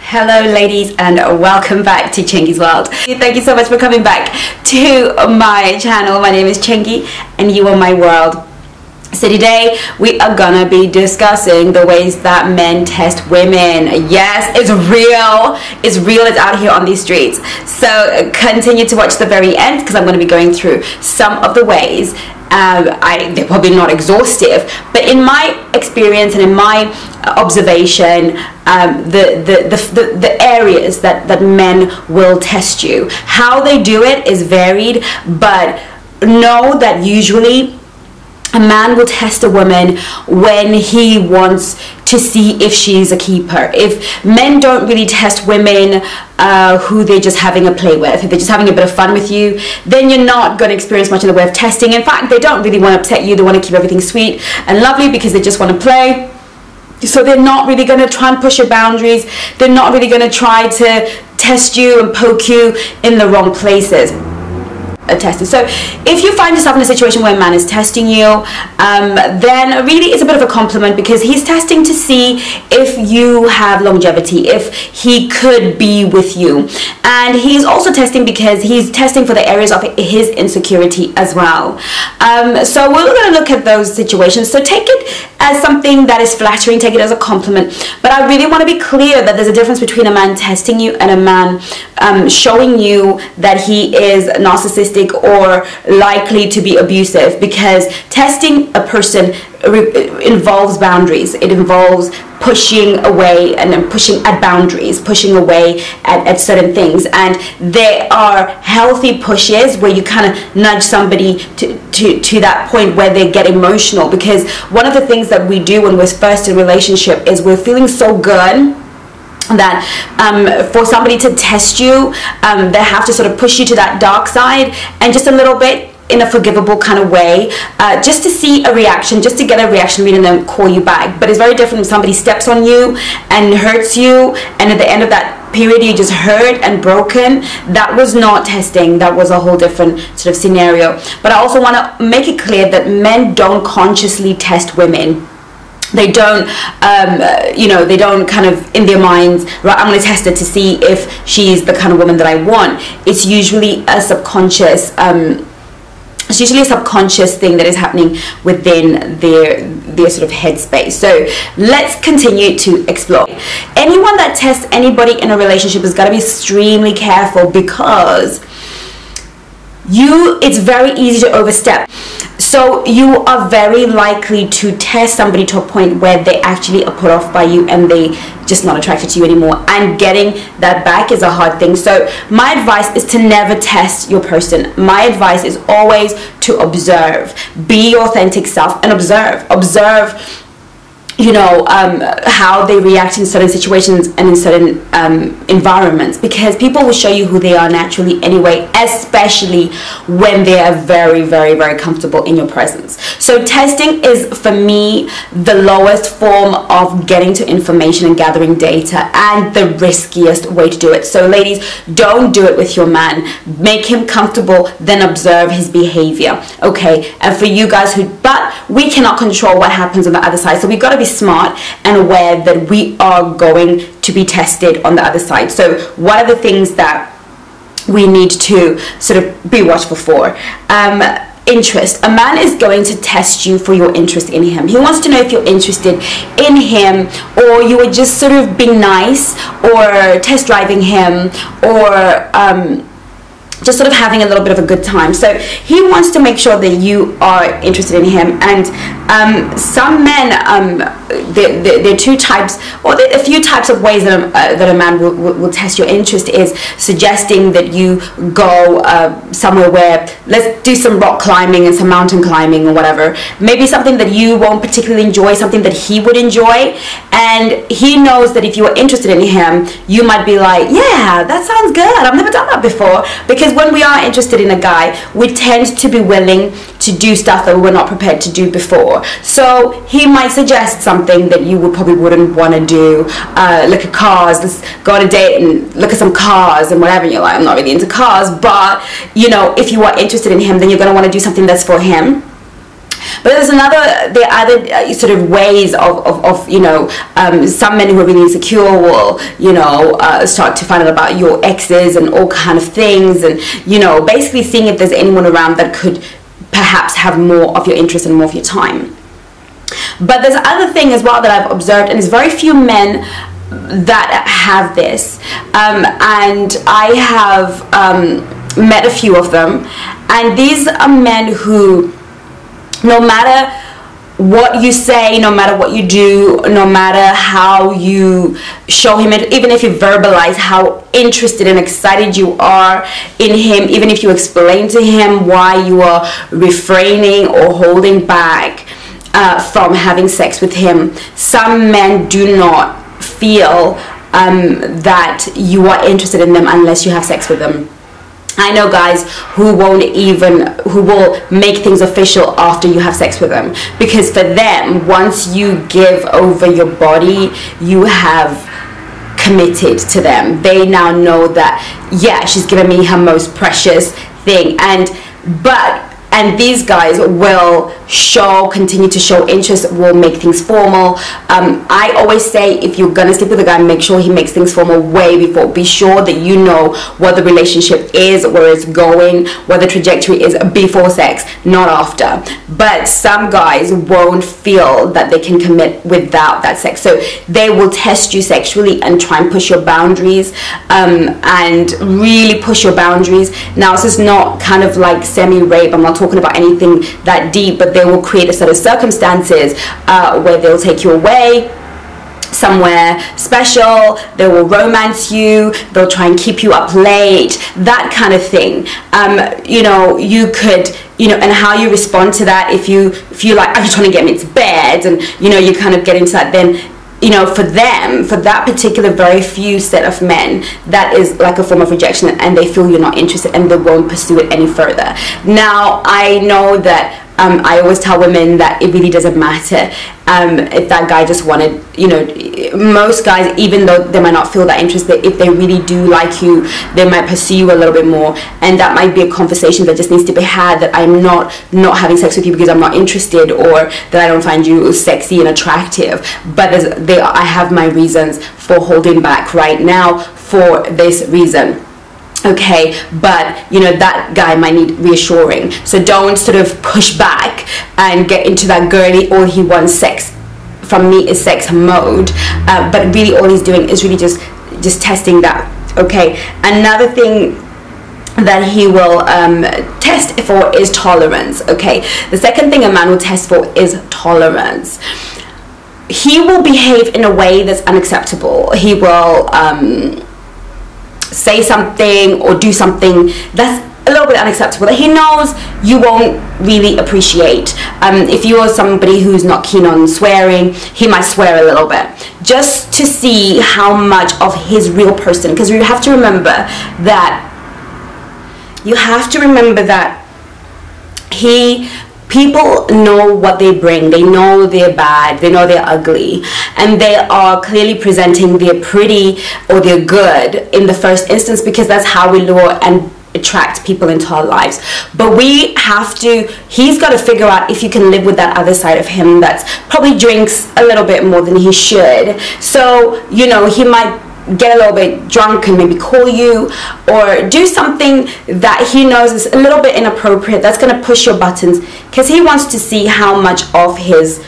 Hello ladies, and welcome back to Chengi's World. Thank you so much for coming back to my channel. My name is Chengi and you are my world. So today we are gonna be discussing the ways that men test women. Yes, it's real. It's real. It's out here on these streets. So continue to watch the very end because I'm gonna be going through some of the ways. They're probably not exhaustive, but in my experience and in my observation, the areas that men will test you, how they do it is varied, but know that usually a man will test a woman when he wants to see if she's a keeper. If men don't really test women who they're just having a play with, if they're just having a bit of fun with you, then you're not going to experience much in the way of testing. In fact, they don't really want to upset you. They want to keep everything sweet and lovely because they just want to play. So they're not really going to try and push your boundaries. They're not really going to try to test you and poke you in the wrong places. Tested. So if you find yourself in a situation where a man is testing you, then really it's a bit of a compliment because he's testing to see if you have longevity, if he could be with you. And he's also testing because he's testing for the areas of his insecurity as well. So we're going to look at those situations. So take it as something that is flattering, take it as a compliment. But I really want to be clear that there's a difference between a man testing you and a man showing you that he is narcissistic or likely to be abusive, because testing a person involves boundaries. It involves pushing away and then pushing at boundaries, pushing away at certain things, and there are healthy pushes where you kind of nudge somebody to that point where they get emotional, because one of the things that we do when we're first in a relationship is we're feeling so good that for somebody to test you, they have to sort of push you to that dark side, and just a little bit in a forgivable kind of way, just to see a reaction, just to get a reaction read and then call you back. But it's very different when somebody steps on you and hurts you, and at the end of that period you just hurt and broken. That was not testing. That was a whole different sort of scenario. But I also want to make it clear that men don't consciously test women. They don't, they don't kind of in their minds, right, I'm going to test her to see if she's the kind of woman that I want. It's usually a subconscious, thing that is happening within their sort of headspace. So let's continue to explore. Anyone that tests anybody in a relationship has got to be extremely careful, because it's very easy to overstep. So you are very likely to test somebody to a point where they actually are put off by you and they just not attracted to you anymore, and getting that back is a hard thing. So my advice is to never test your person. My advice is always to observe, be your authentic self and observe how they react in certain situations and in certain environments, because people will show you who they are naturally anyway, especially when they are very, very, very comfortable in your presence. So testing is, for me, the lowest form of getting to information and gathering data, and the riskiest way to do it. So ladies, don't do it with your man. Make him comfortable, then observe his behavior. Okay, and for you guys but we cannot control what happens on the other side, so we've got to be smart and aware that we are going to be tested on the other side. So what are the things that we need to sort of be watchful for? Interest. A man is going to test you for your interest in him. He wants to know if you're interested in him, or you are just sort of being nice, or test driving him, or just sort of having a little bit of a good time. So he wants to make sure that you are interested in him. And some men, there are two types, or there are a few types of ways that a man will test your interest. Is suggesting that you go somewhere where, let's do some rock climbing and some mountain climbing or whatever. Maybe something that you won't particularly enjoy, something that he would enjoy. And he knows that if you are interested in him, you might be like, yeah, that sounds good. I've never done that before. Because when we are interested in a guy, we tend to be willing to do stuff that we were not prepared to do before. So he might suggest something that you probably wouldn't want to do. Look at cars, let's go on a date and look at some cars and whatever. And you're like, I'm not really into cars, but if you are interested in him, then you're going to want to do something that's for him. But there's there are other sort of ways of you know, some men who are really insecure will, you know, start to find out about your exes and all kind of things, and, you know, basically seeing if there's anyone around that could perhaps have more of your interest and more of your time. But there's other thing as well that I've observed, and there's very few men that have this, and I have met a few of them, and these are men who, no matter what you say, no matter what you do, no matter how you show him it, even if you verbalize how interested and excited you are in him, even if you explain to him why you are refraining or holding back from having sex with him, some men do not feel that you are interested in them unless you have sex with them. I know guys who will make things official after you have sex with them, because for them, once you give over your body, you have committed to them. They now know that, yeah, she's given me her most precious thing, and these guys will continue to show interest, will make things formal. I always say, if you're gonna sleep with a guy, make sure he makes things formal way before. Be sure that you know what the relationship is, where it's going, what the trajectory is before sex, not after. But some guys won't feel that they can commit without that sex, so they will test you sexually and try and push your boundaries, and really push your boundaries. Now, this is not kind of like semi-rape, I'm not talking about anything that deep, but they will create a set of circumstances where they'll take you away somewhere special, they will romance you, they'll try and keep you up late, that kind of thing. You know, you could, you know, and how you respond to that, if you like, are you trying to get me to bed, and, you know, you kind of get into that, then, you know, for them, for that particular very few set of men, that is like a form of rejection, and they feel you're not interested and they won't pursue it any further. Now, I know that I always tell women that it really doesn't matter if that guy just wanted, you know, most guys, even though they might not feel that interested, if they really do like you, they might pursue you a little bit more, and that might be a conversation that just needs to be had, that I'm not having sex with you because I'm not interested, or that I don't find you sexy and attractive, but I have my reasons for holding back right now for this reason. Okay, but, you know, that guy might need reassuring, so don't sort of push back and get into that girly, all he wants sex from me is sex mode, but really all he's doing is really just testing that. Okay, another thing that he will test for is tolerance. Okay, the second thing a man will test for is tolerance. He will behave in a way that's unacceptable. He will say something or do something that's a little bit unacceptable, that he knows you won't really appreciate. If you are somebody who's not keen on swearing, he might swear a little bit, just to see how much of his real person, because you have to remember that people know what they bring. They know they're bad, they know they're ugly, and they are clearly presenting their pretty or their good in the first instance, because that's how we lure and attract people into our lives. But he's got to figure out if you can live with that other side of him that's probably drinks a little bit more than he should. So, you know, he might get a little bit drunk and maybe call you, or do something that he knows is a little bit inappropriate, that's going to push your buttons, because he wants to see how much of his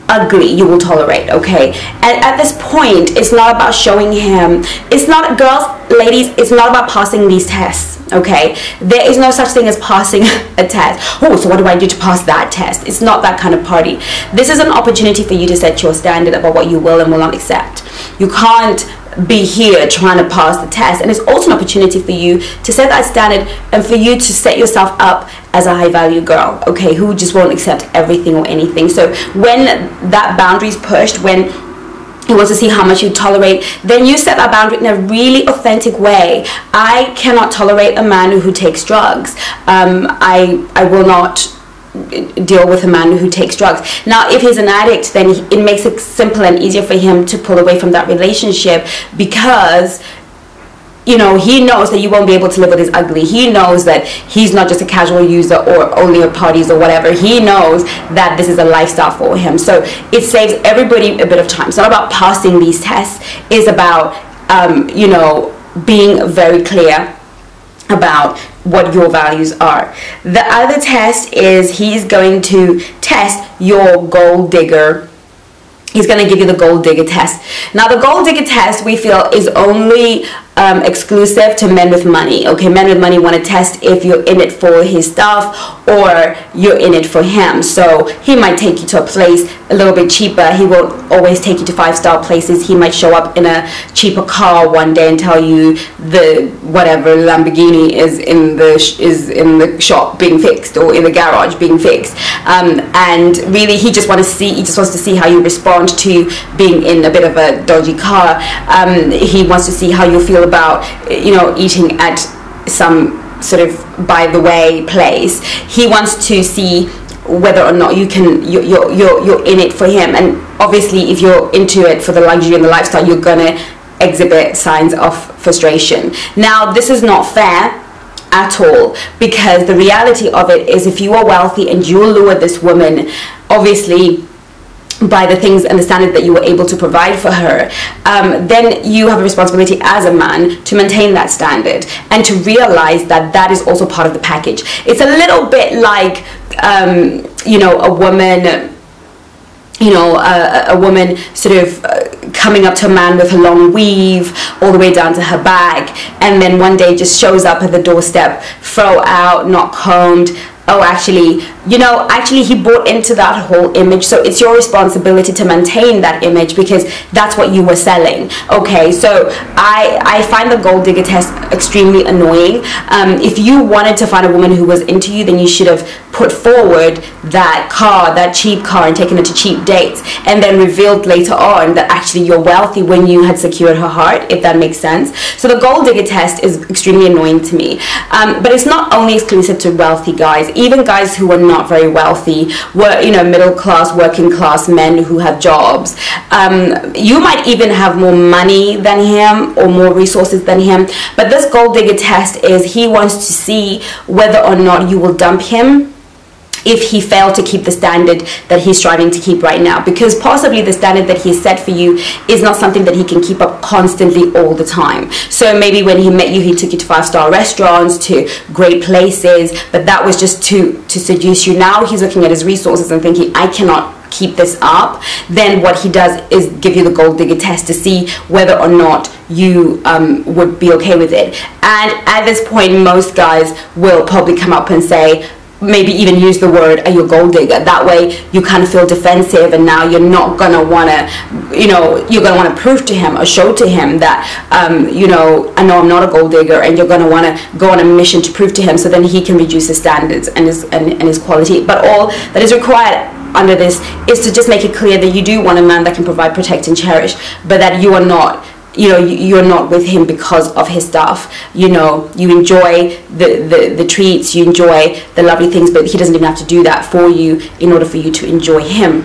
ugly you will tolerate. Okay, and at this point, it's not about showing him, it's not, girls, ladies, it's not about passing these tests. Okay, there is no such thing as passing a test. Oh, so what do I do to pass that test? It's not that kind of party. This is an opportunity for you to set your standard about what you will and will not accept. You can't be here trying to pass the test, and it's also an opportunity for you to set that standard and for you to set yourself up as a high value girl, okay, who just won't accept everything or anything. So when that boundary is pushed, when he wants to see how much you tolerate, then you set that boundary in a really authentic way. I cannot tolerate a man who takes drugs. I will not deal with a man who takes drugs. Now, if he's an addict, then it makes it simpler and easier for him to pull away from that relationship, because you know, he knows that you won't be able to live with his ugly. He knows that he's not just a casual user or only at parties or whatever. He knows that this is a lifestyle for him. So it saves everybody a bit of time. It's not about passing these tests. It's about, you know, being very clear about what your values are. The other test is he's going to test your gold digger. He's going to give you the gold digger test. Now, the gold digger test, we feel, is only exclusive to men with money. Okay, men with money want to test if you're in it for his stuff or you're in it for him. So he might take you to a place a little bit cheaper. He won't always take you to 5-star places. He might show up in a cheaper car one day and tell you the whatever Lamborghini is in the shop being fixed or in the garage being fixed. And really, he just wants to see how you respond to being in a bit of a dodgy car. He wants to see how you feel about, you know, eating at some sort of by the way place. He wants to see whether or not you're in it for him. And obviously, if you're into it for the luxury and the lifestyle, you're gonna exhibit signs of frustration. Now, this is not fair at all, because the reality of it is, if you are wealthy and you lure this woman, obviously by the things and the standard that you were able to provide for her, then you have a responsibility as a man to maintain that standard and to realize that that is also part of the package. It's a little bit like, you know, a woman, you know, a woman sort of coming up to a man with a long weave all the way down to her back, and then one day just shows up at the doorstep, throw out, not combed. Oh, actually, you know, actually he bought into that whole image. So it's your responsibility to maintain that image, because that's what you were selling. Okay, so I find the gold digger test extremely annoying. If you wanted to find a woman who was into you, then you should have put forward that car, that cheap car, and taken her to cheap dates, and then revealed later on that actually you're wealthy when you had secured her heart, if that makes sense. So the gold digger test is extremely annoying to me. But it's not only exclusive to wealthy guys. Even guys who are not very wealthy, were, you know, middle class, working class men who have jobs, you might even have more money than him or more resources than him, but this gold digger test is he wants to see whether or not you will dump him if he failed to keep the standard that he's striving to keep right now, because possibly the standard that he's set for you is not something that he can keep up constantly all the time. So maybe when he met you, he took you to 5-star restaurants, to great places, but that was just to seduce you. Now he's looking at his resources and thinking, I cannot keep this up. Then what he does is give you the gold digger test to see whether or not you would be okay with it. And at this point, most guys will probably come up and say, maybe even use the word, are you a gold digger? That way you kind of feel defensive, and now you're not gonna wanna, you know, you're gonna wanna prove to him or show to him that, you know, I know I'm not a gold digger, and you're gonna wanna go on a mission to prove to him, so then he can reduce his standards and his quality. But all that is required under this is to just make it clear that you do want a man that can provide, protect, and cherish, but that you are not, you know, you're not with him because of his stuff. You know, you enjoy the treats, you enjoy the lovely things, but he doesn't even have to do that for you in order for you to enjoy him.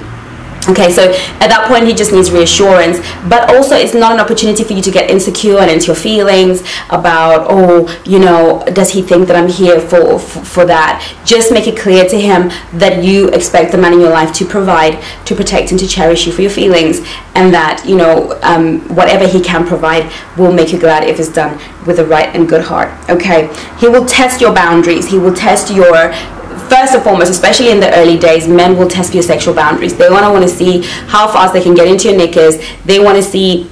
Okay, so at that point he just needs reassurance, but also it's not an opportunity for you to get insecure and into your feelings about, oh, you know, does he think that I'm here for that? Just make it clear to him that you expect the man in your life to provide, to protect, and to cherish you for your feelings, and that, you know, whatever he can provide will make you glad if it's done with a right and good heart. Okay, he will test your boundaries. He will test your, first and foremost, especially in the early days, men will test your sexual boundaries. They want to see how fast they can get into your knickers. They want to see,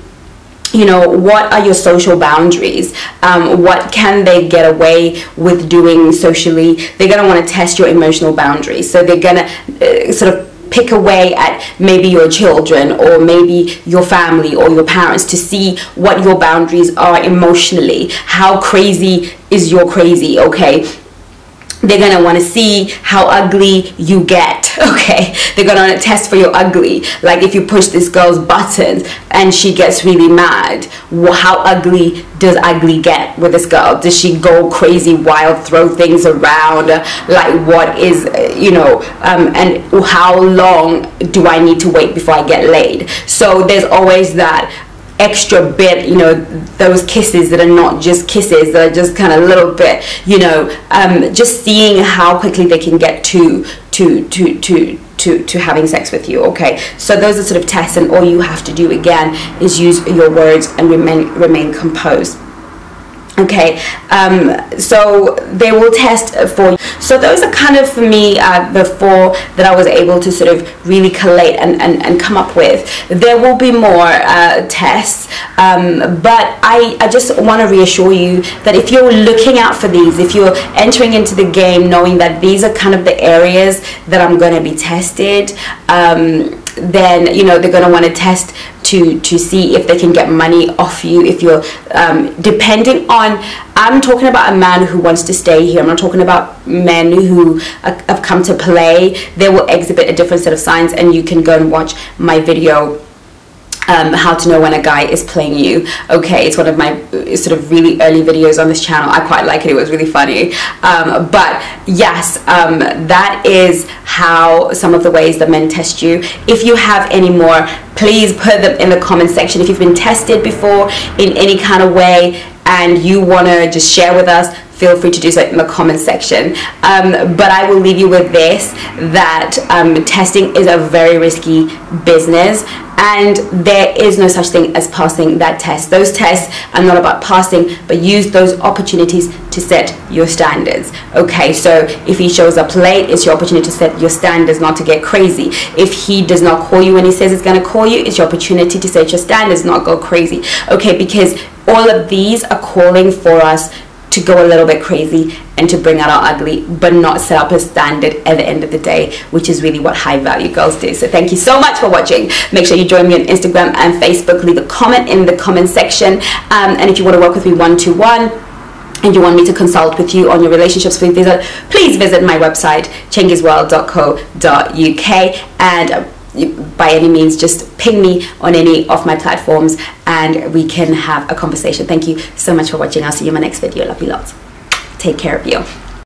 you know, what are your social boundaries? What can they get away with doing socially? They're going to want to test your emotional boundaries. So they're going to sort of pick away at maybe your children or maybe your family or your parents to see what your boundaries are emotionally. How crazy is your crazy, okay? They're going to want to see how ugly you get, okay? They're going to want to test for your ugly. Like if you push this girl's buttons and she gets really mad, how ugly does ugly get with this girl? Does she go crazy, wild, throw things around? Like what is, you know, and how long do I need to wait before I get laid? So there's always that extra bit, you know, those kisses that are not just kisses, that are just kind of a little bit, you know, just seeing how quickly they can get to having sex with you. Okay, so those are sort of tests, and all you have to do again is use your words and remain composed. Okay, so they will test for you. So those are kind of, for me, the 4 that I was able to sort of really collate and come up with. There will be more tests, but I just want to reassure you that if you're looking out for these, if you're entering into the game knowing that these are kind of the areas that I'm going to be tested, then, you know, they're going to want to test to see if they can get money off you. If you're depending on, I'm talking about a man who wants to stay here. I'm not talking about men who have come to play. They will exhibit a different set of signs, and you can go and watch my video, how to know when a guy is playing you. Okay, it's one of my sort of really early videos on this channel. I quite like it. It was really funny. But yes, that is how some of the ways that men test you. If you have any more, please put them in the comment section. If you've been tested before in any kind of way and you want to just share with us, feel free to do so in the comment section. But I will leave you with this, that testing is a very risky business, and there is no such thing as passing that test. Those tests are not about passing, but use those opportunities to set your standards. Okay, so if he shows up late, it's your opportunity to set your standards, not to get crazy. If he does not call you when he says he's going to call you, it's your opportunity to set your standards, not go crazy. Okay, because all of these are calling for us to go a little bit crazy and to bring out our ugly, but not set up a standard at the end of the day, which is really what high value girls do. So thank you so much for watching. Make sure you join me on Instagram and Facebook. Leave a comment in the comment section, and if you want to work with me one-to-one and you want me to consult with you on your relationships, please visit my website, chengisworld.co.uk, and by any means just ping me on any of my platforms and we can have a conversation. Thank you so much for watching. I'll see you in my next video. Love you lots. Take care of you.